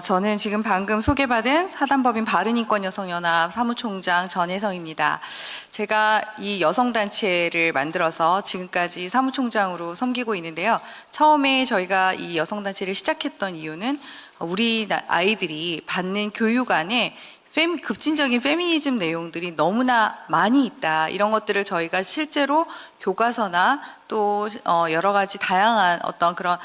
저는 지금 방금 소개받은 사단법인 바른인권여성연합 사무총장 전혜성입니다. 제가 이 여성단체를 만들어서 지금까지 사무총장으로 섬기고 있는데요. 처음에 저희가 이 여성단체를 시작했던 이유는 우리 아이들이 받는 교육 안에 급진적인 페미니즘 내용들이 너무나 많이 있다. 이런 것들을 저희가 실제로 교과서나 또 여러 가지 다양한 어떤 그런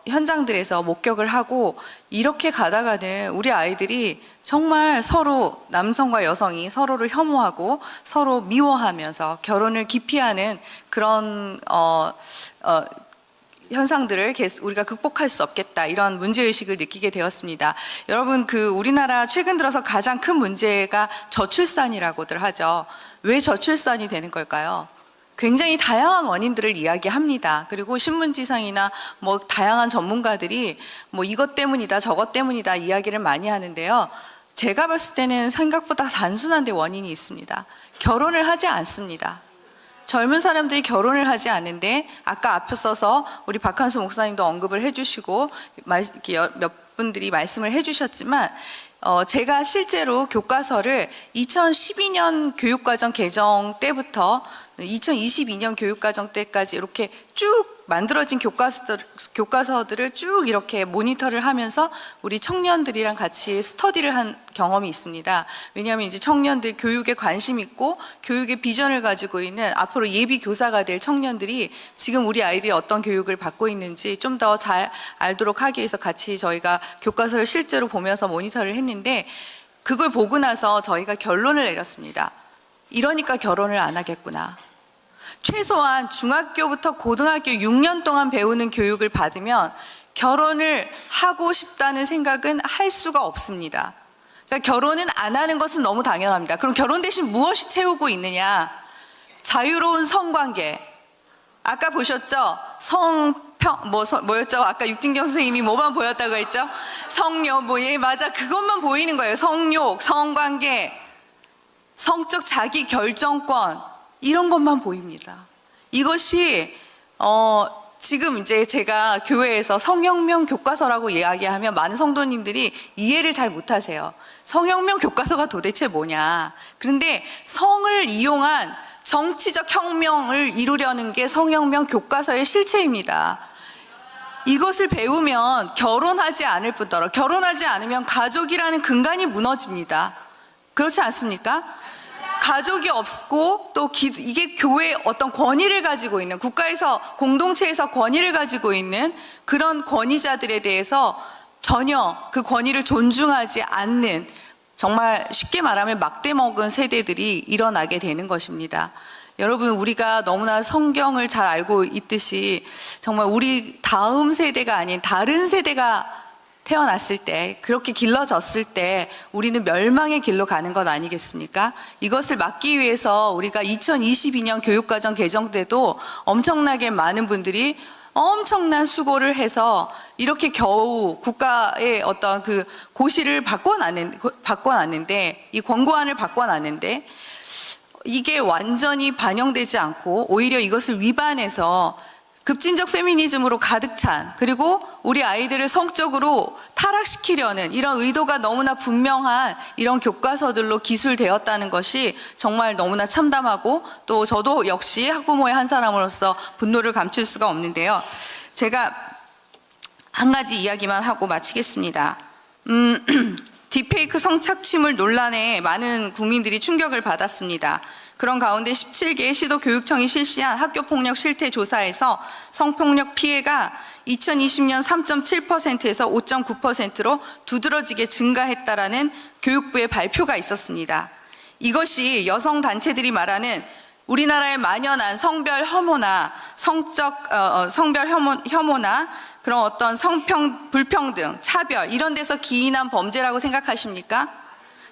현장들에서 목격을 하고 이렇게 가다가는 우리 아이들이 정말 서로 남성과 여성이 서로를 혐오하고 서로 미워하면서 결혼을 기피하는 그런 현상들을 우리가 극복할 수 없겠다, 이런 문제의식을 느끼게 되었습니다. 여러분, 우리나라 최근 들어서 가장 큰 문제가 저출산이라고들 하죠. 왜 저출산이 되는 걸까요? 굉장히 다양한 원인들을 이야기합니다. 그리고 신문지상이나 다양한 전문가들이 이것 때문이다 저것 때문이다 이야기를 많이 하는데요. 제가 봤을 때는 생각보다 단순한 데 원인이 있습니다. 결혼을 하지 않습니다. 젊은 사람들이 결혼을 하지 않는데, 아까 앞서서 우리 박한수 목사님도 언급을 해주시고 몇 분들이 말씀을 해주셨지만, 제가 실제로 교과서를 2012년 교육과정 개정 때부터 2022년 교육과정 때까지 이렇게 쭉 만들어진 교과서들을 쭉 이렇게 모니터를 하면서 우리 청년들이랑 같이 스터디를 한 경험이 있습니다. 왜냐하면 이제 청년들 교육에 관심 있고 교육의 비전을 가지고 있는 앞으로 예비 교사가 될 청년들이 지금 우리 아이들이 어떤 교육을 받고 있는지 좀 더 잘 알도록 하기 위해서 같이 저희가 교과서를 실제로 보면서 모니터를 했는데, 그걸 보고 나서 저희가 결론을 내렸습니다. 이러니까 결혼을 안 하겠구나. 최소한 중학교부터 고등학교 6년 동안 배우는 교육을 받으면 결혼을 하고 싶다는 생각은 할 수가 없습니다. 그러니까 결혼은 안 하는 것은 너무 당연합니다. 그럼 결혼 대신 무엇이 채우고 있느냐? 자유로운 성관계. 아까 보셨죠? 뭐였죠? 아까 육진경 선생님이 뭐만 보였다고 했죠? 성욕, 맞아. 그것만 보이는 거예요. 성욕, 성관계, 성적 자기 결정권, 이런 것만 보입니다. 이것이 지금 이제 제가 교회에서 성혁명 교과서라고 이야기하면 많은 성도님들이 이해를 잘 못하세요. 성혁명 교과서가 도대체 뭐냐? 그런데 성을 이용한 정치적 혁명을 이루려는 게 성혁명 교과서의 실체입니다. 이것을 배우면 결혼하지 않을 뿐더러, 결혼하지 않으면 가족이라는 근간이 무너집니다. 그렇지 않습니까? 가족이 없고 또 이게 교회의 어떤 권위를 가지고 있는, 국가에서 공동체에서 권위를 가지고 있는 그런 권위자들에 대해서 전혀 그 권위를 존중하지 않는, 정말 쉽게 말하면 막대 먹은 세대들이 일어나게 되는 것입니다. 여러분, 우리가 너무나 성경을 잘 알고 있듯이 정말 우리 다음 세대가 아닌 다른 세대가 태어났을 때, 그렇게 길러졌을 때 우리는 멸망의 길로 가는 것 아니겠습니까? 이것을 막기 위해서 우리가 2022년 교육과정 개정 때도 엄청나게 많은 분들이 엄청난 수고를 해서 이렇게 겨우 국가의 어떤 그 고시를 바꿔놨는데, 이 권고안을 바꿔놨는데, 이게 완전히 반영되지 않고 오히려 이것을 위반해서 급진적 페미니즘으로 가득 찬, 그리고 우리 아이들을 성적으로 타락시키려는 이런 의도가 너무나 분명한 이런 교과서들로 기술되었다는 것이 정말 너무나 참담하고, 또 저도 역시 학부모의 한 사람으로서 분노를 감출 수가 없는데요. 제가 한 가지 이야기만 하고 마치겠습니다. 딥페이크 성착취물 논란에 많은 국민들이 충격을 받았습니다. 그런 가운데 17개 시도교육청이 실시한 학교폭력 실태 조사에서 성폭력 피해가 2020년 3.7%에서 5.9%로 두드러지게 증가했다라는 교육부의 발표가 있었습니다. 이것이 여성단체들이 말하는 우리나라에 만연한 성별 혐오나 성별 혐오나 그런 어떤 불평등, 차별, 이런 데서 기인한 범죄라고 생각하십니까?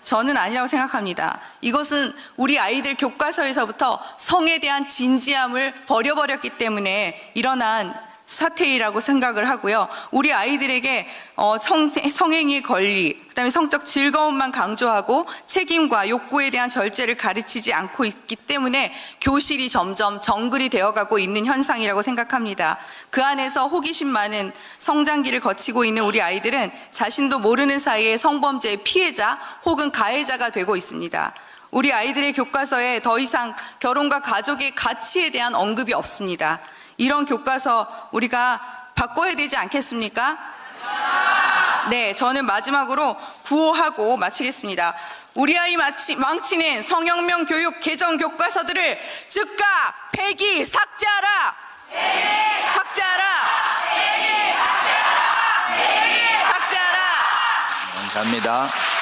저는 아니라고 생각합니다. 이것은 우리 아이들 교과서에서부터 성에 대한 진지함을 버려버렸기 때문에 일어난 사태이라고 생각을 하고요. 우리 아이들에게 성행위의 권리, 그다음에 성적 즐거움만 강조하고 책임과 욕구에 대한 절제를 가르치지 않고 있기 때문에 교실이 점점 정글이 되어가고 있는 현상이라고 생각합니다. 그 안에서 호기심 많은 성장기를 거치고 있는 우리 아이들은 자신도 모르는 사이에 성범죄의 피해자 혹은 가해자가 되고 있습니다. 우리 아이들의 교과서에 더 이상 결혼과 가족의 가치에 대한 언급이 없습니다. 이런 교과서 우리가 바꿔야 되지 않겠습니까? 네, 저는 마지막으로 구호하고 마치겠습니다. 우리 아이 망치는 성혁명 교육 개정 교과서들을 즉각 폐기 삭제하라! 삭제하라! 감사합니다.